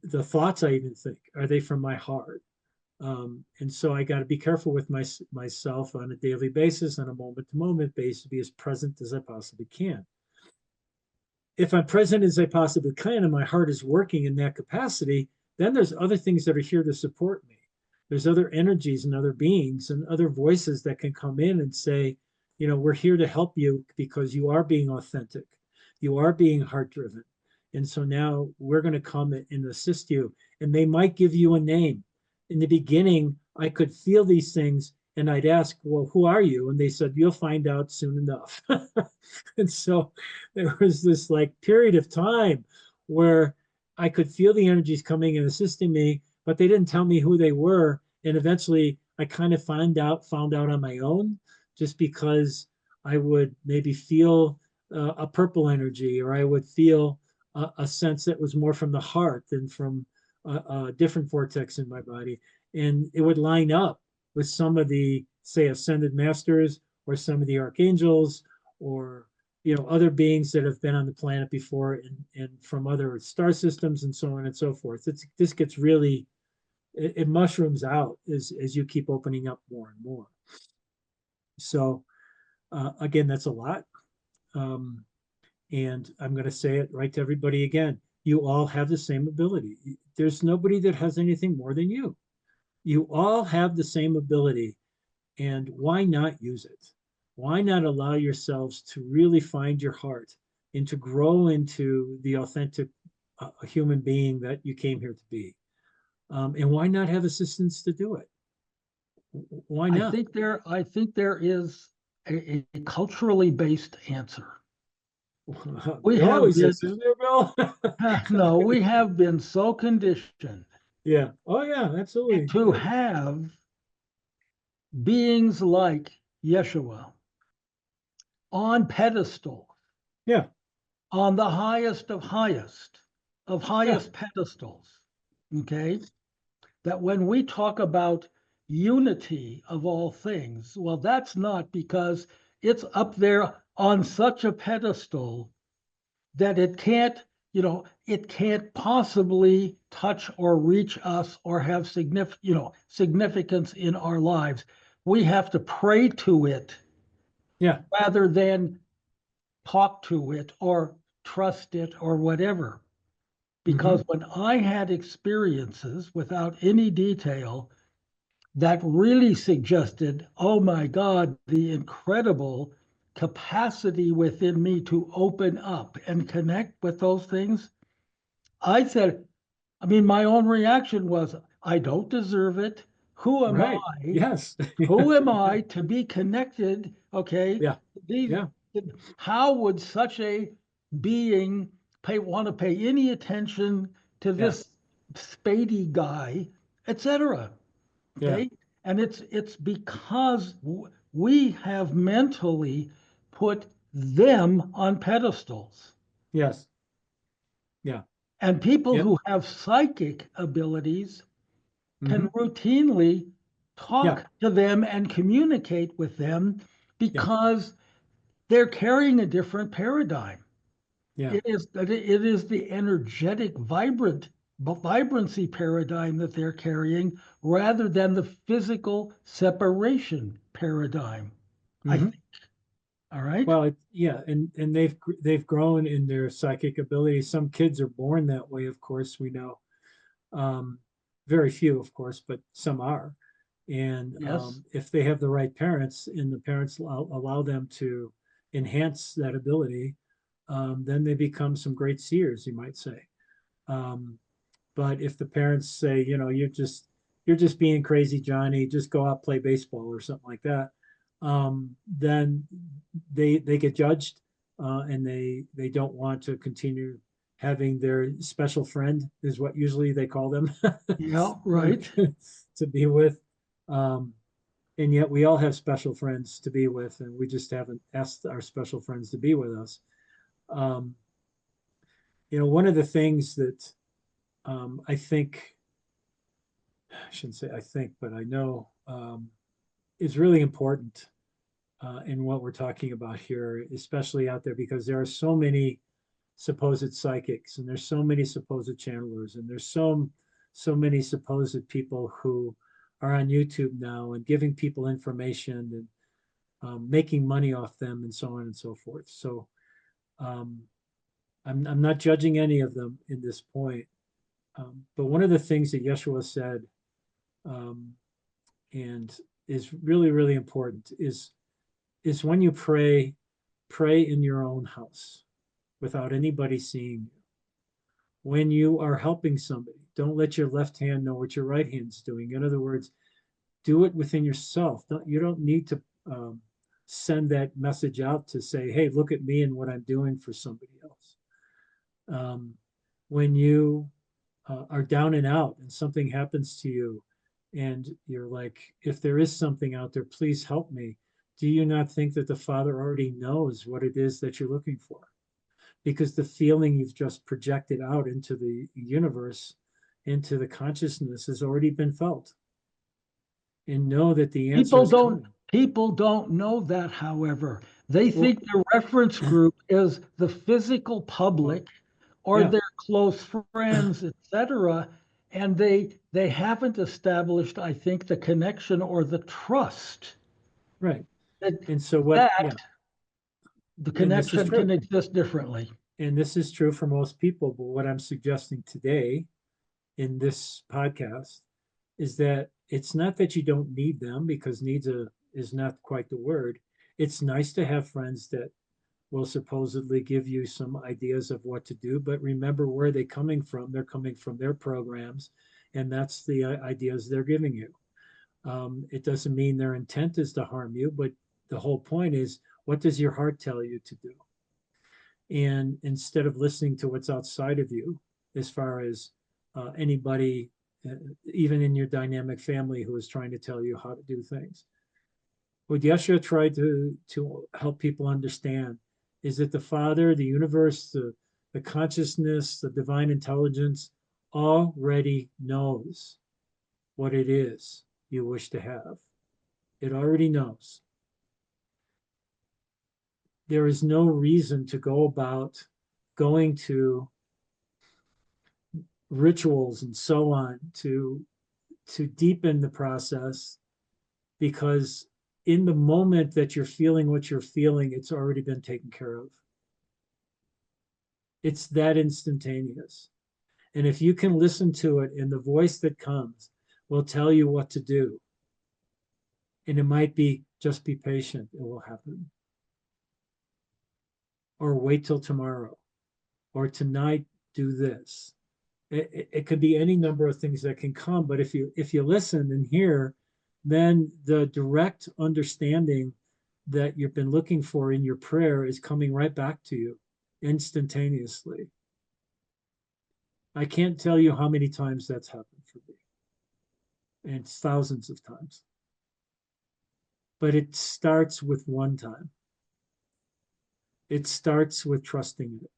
the thoughts I even think, are they from my heart? And so I got to be careful with myself on a daily basis, on a moment to moment basis, to be as present as I possibly can. If I'm present as I possibly can and my heart is working in that capacity, then there's other things that are here to support me. There's other energies and other beings and other voices that can come in and say, you know, we're here to help you because you are being authentic. You are being heart driven. And so now we're going to come and assist you. And they might give you a name. In the beginning, I could feel these things and I'd ask, well, who are you? And they said, you'll find out soon enough. And so there was this like period of time where I could feel the energies coming and assisting me, but they didn't tell me who they were. And eventually I kind of found out on my own, just because I would maybe feel a purple energy, or I would feel a sense that was more from the heart than from a different vortex in my body. And it would line up with some of the, say, ascended masters or some of the archangels, or other beings that have been on the planet before, and from other star systems and so on and so forth. This gets really, it mushrooms out as you keep opening up more and more. So again, that's a lot. And I'm going to say it right to everybody again. You all have the same ability. There's nobody that has anything more than you. You all have the same ability. And why not use it? Why not allow yourselves to really find your heart and to grow into the authentic human being that you came here to be? And why not have assistance to do it? Why I not? think there is a culturally based answer. We There have always been is, isn't there, Bill? no, we have been so conditioned Yeah. Oh, yeah, absolutely. to have beings like Yeshua on pedestals, Yeah. on the highest of Yeah. highest pedestals. Okay, that when we talk about unity of all things, well, that's not because it's up there on such a pedestal that it can't possibly touch or reach us or have significance in our lives. We have to pray to it Yeah. rather than talk to it or trust it or whatever. Hmm. Because when I had experiences without any detail that really suggested, oh my God, the incredible capacity within me to open up and connect with those things, I said, I mean, my own reaction was, I don't deserve it. Who am Right. I? Yes. Who am I to be connected? Okay. Yeah. These, Yeah. how would such a being want to pay any attention to Yeah. this Spady guy, etc.? Yeah. Okay. And it's because we have mentally put them on pedestals. Yes. Yeah. And people Yep. who have psychic abilities Hmm. can routinely Yeah. talk to them and communicate with them Yeah. because they're carrying a different paradigm. Yeah. It is the energetic, vibrancy paradigm that they're carrying rather than the physical separation paradigm, I Hmm. think. All right. Well, yeah, and they've grown in their psychic abilities. Some kids are born that way, of course, we know. Um, Very few, of course, but some are. And Yes. if they have the right parents and the parents allow them to enhance that ability, then they become some great seers, you might say. Um, but if the parents say, you're just being crazy, Johnny, just go out play baseball or something like that, then they get judged, and they don't want to continue having their special friend, is what usually they call them, Yeah, right. to be with. Um, and yet we all have special friends to be with, and we just haven't asked our special friends to be with us. Um, One of the things that I think, I shouldn't say I think, but I know is really important in what we're talking about here, especially out there, because there are so many supposed psychics, and there's so many supposed channelers, and there's so many supposed people who are on YouTube now and giving people information and making money off them and so on and so forth. So um, I'm not judging any of them in this point. But one of the things that Yeshua said, um, and is really, really important, is when you pray, pray in your own house without anybody seeing you. When you are helping somebody, don't let your left hand know what your right hand's doing. In other words, do it within yourself. You don't need to send that message out to say, hey, look at me and what I'm doing for somebody else. When you are down and out and something happens to you and you're like, if there is something out there, please help me. Do you not think that the Father already knows what it is that you're looking for? Because the feeling you've just projected out into the universe, into the consciousness, has already been felt. And know that the answer is coming. People don't know that, however. They think the reference group is the physical public or their close friends, etc. And they haven't established, I think, the connection or the trust. Right. And so the connection can exist differently. And this is true for most people. But what I'm suggesting today in this podcast is that it's not that you don't need them, because needs is not quite the word. It's nice to have friends that will supposedly give you some ideas of what to do, but remember where they're coming from. They're coming from their programs, and that's the ideas they're giving you. It doesn't mean their intent is to harm you, but the whole point is, what does your heart tell you to do? And instead of listening to what's outside of you, as far as anybody, even in your dynamic family, who is trying to tell you how to do things. What Yeshua tried to help people understand is that the Father, the universe, the consciousness, the divine intelligence already knows what it is you wish to have. It already knows. There is no reason to go about going to rituals and so on to deepen the process, because in the moment that you're feeling what you're feeling, it's already been taken care of. It's that instantaneous. And if you can listen to it, and the voice that comes will tell you what to do, and it might be, just be patient, it will happen. Or wait till tomorrow, or tonight do this. It could be any number of things that can come, but if you listen and hear, then the direct understanding that you've been looking for in your prayer is coming right back to you instantaneously. I can't tell you how many times that's happened for me. And it's thousands of times. But it starts with one time. It starts with trusting it.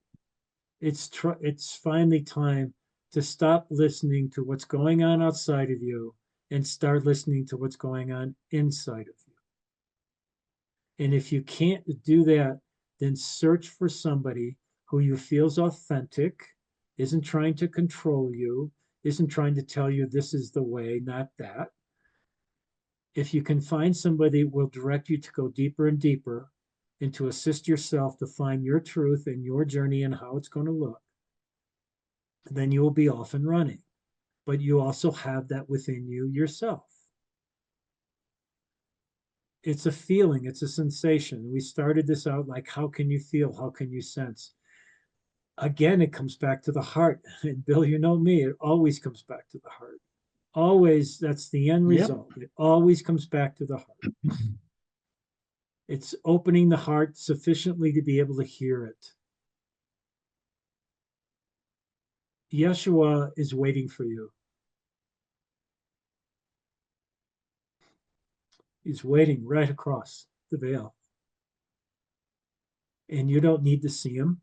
It's finally time to stop listening to what's going on outside of you and start listening to what's going on inside of you. And if you can't do that, then search for somebody who you feel is authentic, isn't trying to control you, isn't trying to tell you this is the way, not that. If you can find somebody who will direct you to go deeper and deeper and to assist yourself to find your truth and your journey and how it's going to look, then you will be off and running. But you also have that within you yourself. It's a feeling, it's a sensation. We started this out like, how can you feel? How can you sense? Again, it comes back to the heart. And Bill, you know me, it always comes back to the heart. Always, that's the end result. It always comes back to the heart. It's opening the heart sufficiently to be able to hear it. Yeshua is waiting for you. He's waiting right across the veil. And you don't need to see him.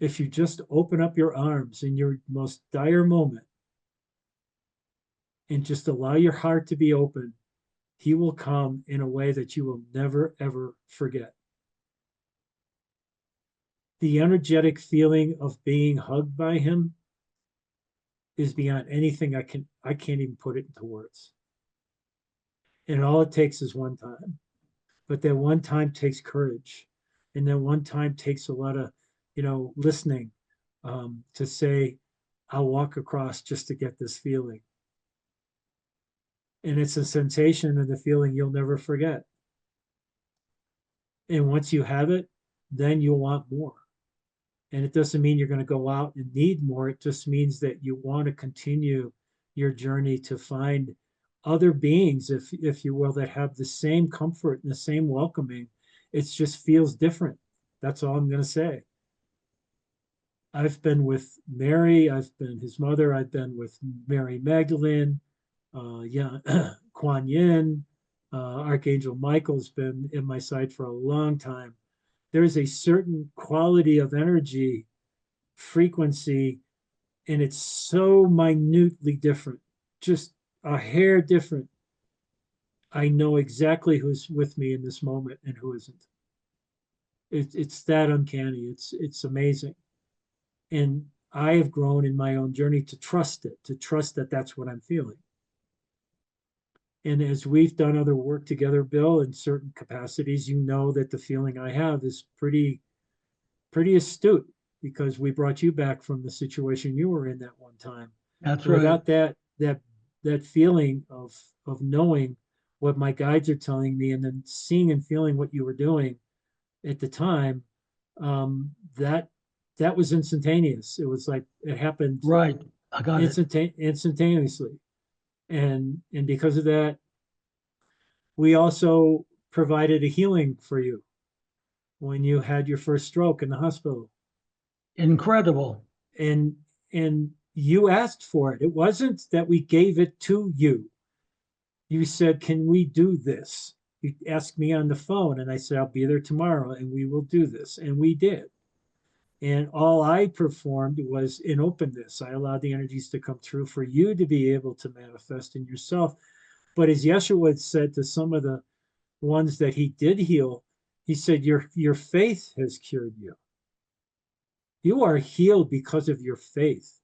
If you just open up your arms in your most dire moment and just allow your heart to be open, he will come in a way that you will never, ever forget. the energetic feeling of being hugged by him is beyond anything I can't even put it into words. And all it takes is one time. But that one time takes courage. And that one time takes a lot of, listening, to say, I'll walk across just to get this feeling. And it's a sensation and the feeling you'll never forget. And once you have it, then you'll want more. And it doesn't mean you're going to go out and need more. It just means that you want to continue your journey to find other beings, if you will, that have the same comfort and the same welcoming. It just feels different. That's all I'm going to say. I've been with Mary. I've been his mother. I've been with Mary Magdalene. Kuan Yin. Archangel Michael's been in my side for a long time. There's a certain quality of energy, frequency, and it's so minutely different, just a hair different. I know exactly who's with me in this moment and who isn't. It's that uncanny. It's amazing. And I have grown in my own journey to trust it, to trust that that's what I'm feeling. And as we've done other work together, Bill, in certain capacities, you know that the feeling I have is pretty astute, because we brought you back from the situation you were in that one time. That's right. Without that feeling of knowing what my guides are telling me, and then seeing and feeling what you were doing at the time, that was instantaneous. It was like it happened Right. I got it. instantaneously. And because of that, we also provided a healing for you when you had your first stroke in the hospital. Incredible. And you asked for it. It wasn't that we gave it to you. You said, can we do this? You asked me on the phone, and I said, I'll be there tomorrow and we will do this. And we did. And all I performed was in openness. I allowed the energies to come through for you to be able to manifest in yourself. But as Yeshua said to some of the ones that he did heal, he said, your faith has cured you. You are healed because of your faith,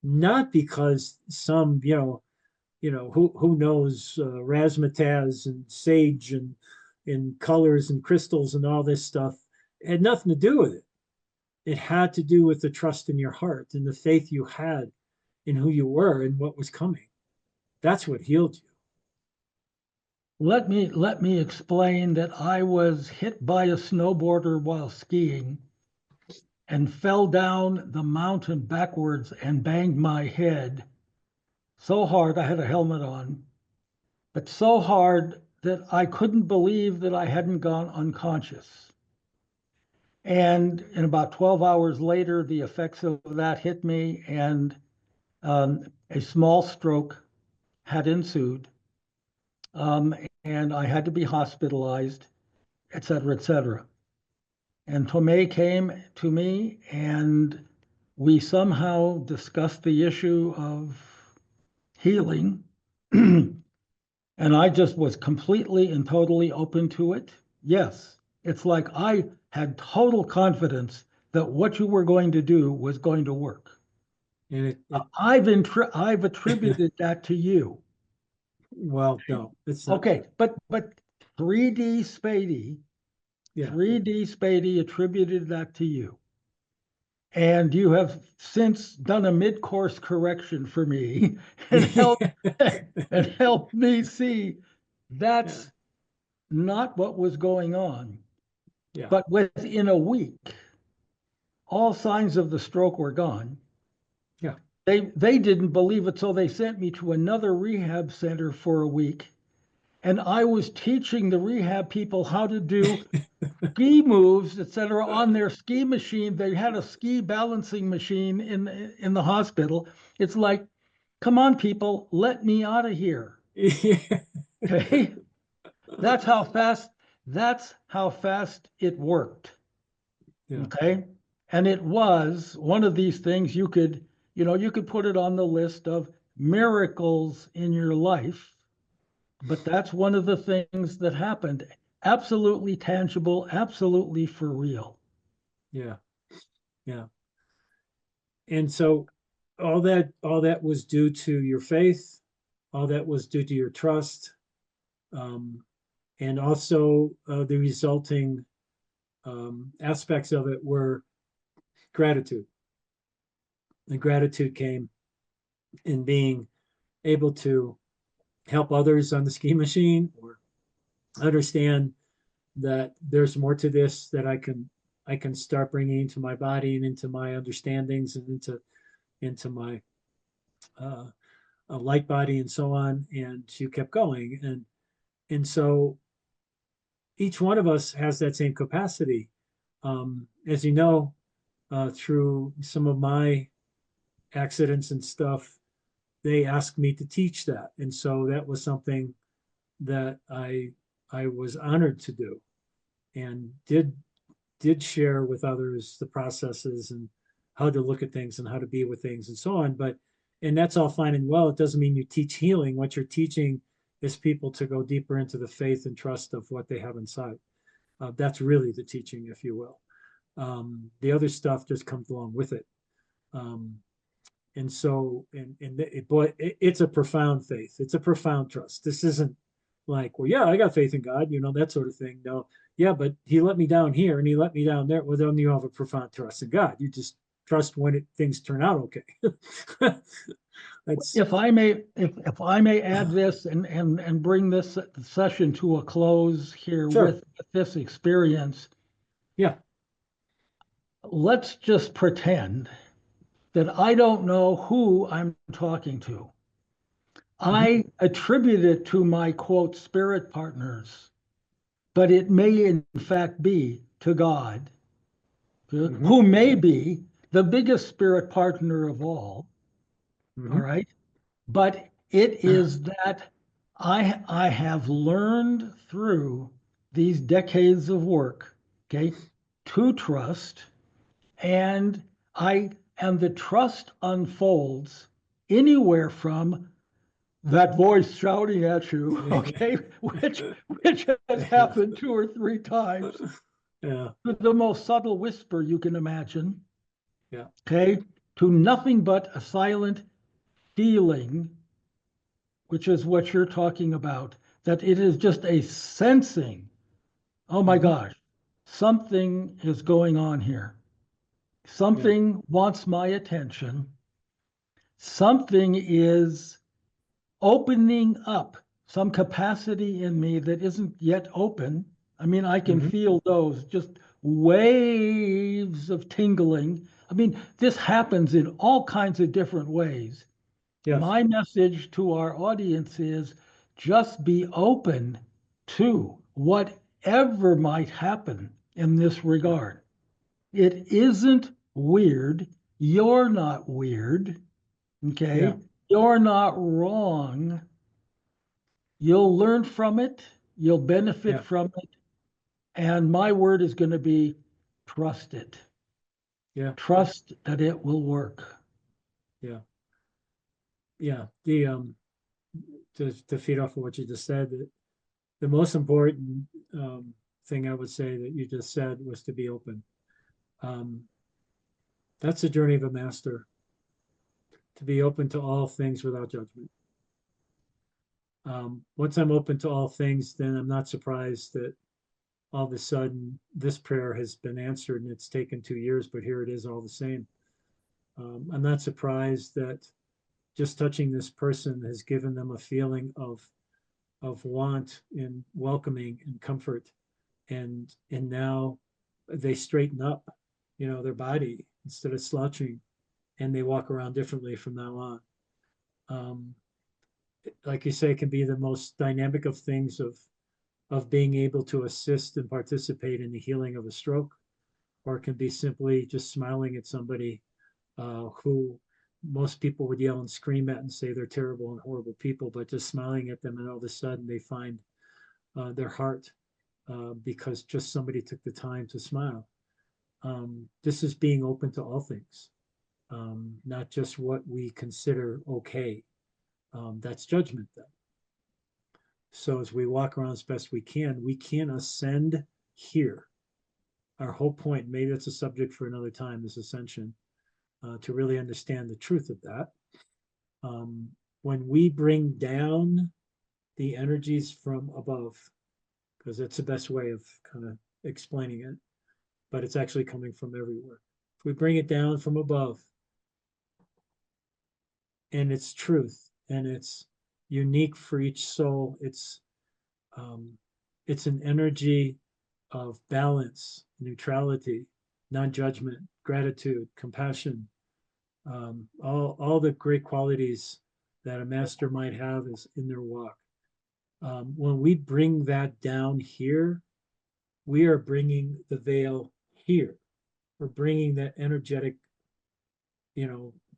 not because some, who knows razzmatazz and sage and colors and crystals and all this stuff. It had nothing to do with it. It had to do with the trust in your heart and the faith you had in who you were and what was coming. That's what healed you. Let me explain that I was hit by a snowboarder while skiing and fell down the mountain backwards and banged my head so hard. I had a helmet on, but so hard that I couldn't believe that I hadn't gone unconscious. And in about 12 hours later, the effects of that hit me, and a small stroke had ensued. And I had to be hospitalized, et cetera, et cetera. And Tomei came to me, and we somehow discussed the issue of healing. And I just was completely and totally open to it. Yes, it's like I had total confidence that what you were going to do was going to work. And I've attributed that to you. well, no, it's not. Okay, but 3D Spady, Yeah. 3D Spady attributed that to you. And you have since done a mid-course correction for me and helped me see that's not what was going on. Yeah. But within a week, all signs of the stroke were gone. Yeah. They didn't believe it, so they sent me to another rehab center for a week. And I was teaching the rehab people how to do ski moves, et cetera, on their ski machine. They had a ski balancing machine in the hospital. It's like, come on, people, let me out of here. Okay. That's how fast it worked. Yeah. Okay. And it was one of these things you could put it on the list of miracles in your life, but that's one of the things that happened. Absolutely tangible, absolutely for real. Yeah. Yeah. And so all that was due to your faith, all that was due to your trust, um, and also the resulting aspects of it were gratitude. And gratitude came in being able to help others on the ski machine, or understand that there's more to this that I can start bringing into my body and into my understandings and into my uh, light body and so on. And you kept going, and so each one of us has that same capacity. As you know, through some of my accidents and stuff, they asked me to teach that, and so that was something that I was honored to do, and did share with others the processes and how to look at things and how to be with things and so on. But and that's all fine and well. It doesn't mean you teach healing. What you're teaching is people to go deeper into the faith and trust of what they have inside. That's really the teaching, if you will. The other stuff just comes along with it. Um, and so, boy, it's a profound faith. It's a profound trust. This isn't like, well, yeah, I got faith in God, that sort of thing. No, yeah, but He let me down here and He let me down there. Well, then you have a profound trust in God. You just trust when things turn out okay. That's If I may add this and bring this session to a close here sure. with this experience, Yeah. let's just pretend that I don't know who I'm talking to. Hmm. I attribute it to my quote spirit partners, but it may in fact be to God, Hmm. who may be the biggest spirit partner of all Hmm. right? But it is that I have learned through these decades of work, okay, to trust, and the trust unfolds anywhere from that voice shouting at you, okay, which has happened 2 or 3 times, Yeah. to the most subtle whisper you can imagine, Yeah. okay, to nothing but a silent feeling, which is what you're talking about, that it is just a sensing. Oh my Hmm. gosh, something is going on here. Yeah. Something wants my attention. Something is opening up some capacity in me that isn't yet open. I mean, I can Hmm. feel those just waves of tingling. I mean, this happens in all kinds of different ways. Yes. My message to our audience is just be open to whatever might happen in this Yeah. regard. It isn't weird. You're not weird. Yeah. Okay. You're not wrong. You'll learn from it. You'll benefit Yeah. from it. And my word is going to be trust it. Yeah. Trust that it will work. Yeah. Yeah. To feed off of what you just said, the most important thing I would say that you just said was to be open. Um, that's the journey of a master, to be open to all things without judgment. Once I'm open to all things, then I'm not surprised that all of a sudden this prayer has been answered and it's taken 2 years, but here it is all the same. I'm not surprised that just touching this person has given them a feeling of want and welcoming and comfort, and now they straighten up, their body instead of slouching, and they walk around differently from now on. Um, like you say, it can be the most dynamic of things of being able to assist and participate in the healing of a stroke, or it can be simply just smiling at somebody who most people would yell and scream at and say they're terrible and horrible people, but just smiling at them, and all of a sudden they find their heart because just somebody took the time to smile. This is being open to all things, not just what we consider okay. That's judgment then. So as we walk around as best we can ascend here. our whole point, maybe that's a subject for another time, this ascension, to really understand the truth of that. When we bring down the energies from above, because that's the best way of kind of explaining it, but it's actually coming from everywhere. If we bring it down from above, and it's truth, and it's unique for each soul, it's an energy of balance, neutrality, non-judgment, gratitude, compassion, all the great qualities that a master might have is in their walk. When we bring that down here, we are bringing the veil here. We're bringing that energetic,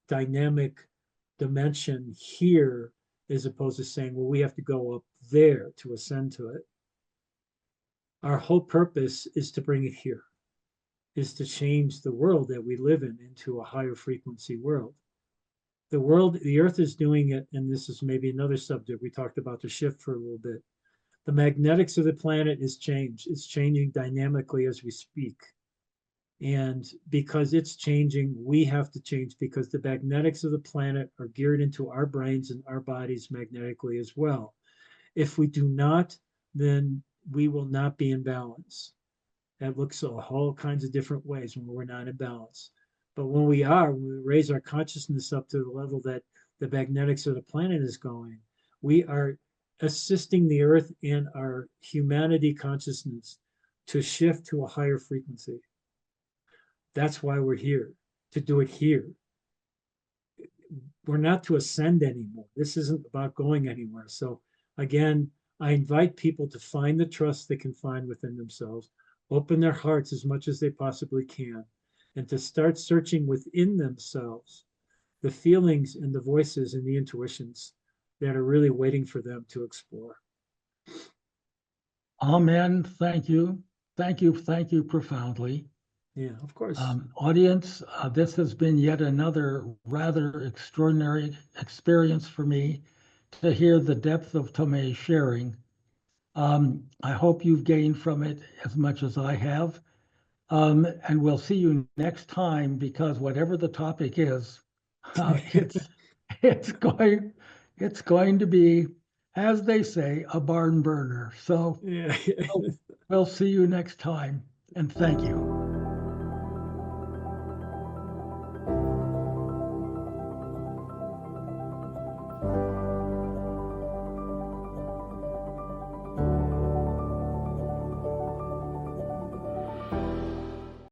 dynamic dimension here, as opposed to saying, well, we have to go up there to ascend to it. Our whole purpose is to bring it here, is to change the world that we live in into a higher frequency world. The earth is doing it, and this is maybe another subject. We talked about the shift for a little bit. The magnetics of the planet is changed. It's changing dynamically as we speak. And because it's changing, we have to change, because the magnetics of the planet are geared into our brains and our bodies magnetically as well. If we do not, then we will not be in balance. That looks a whole kinds of different ways when we're not in balance. But when we raise our consciousness up to the level that the magnetics of the planet is going, we are assisting the earth and our humanity consciousness to shift to a higher frequency. That's why we're here, to do it here. We're not to ascend anymore. This isn't about going anywhere. So again, I invite people to find the trust they can find within themselves, open their hearts as much as they possibly can, and to start searching within themselves the feelings and the voices and the intuitions that are really waiting for them to explore. Amen. Thank you. Thank you. Thank you profoundly. Yeah, of course. Audience, this has been yet another rather extraordinary experience for me to hear the depth of Tomei's sharing. I hope you've gained from it as much as I have. And we'll see you next time, because whatever the topic is, it's going to be, as they say, a barn burner. So Yeah. we'll see you next time, and thank you.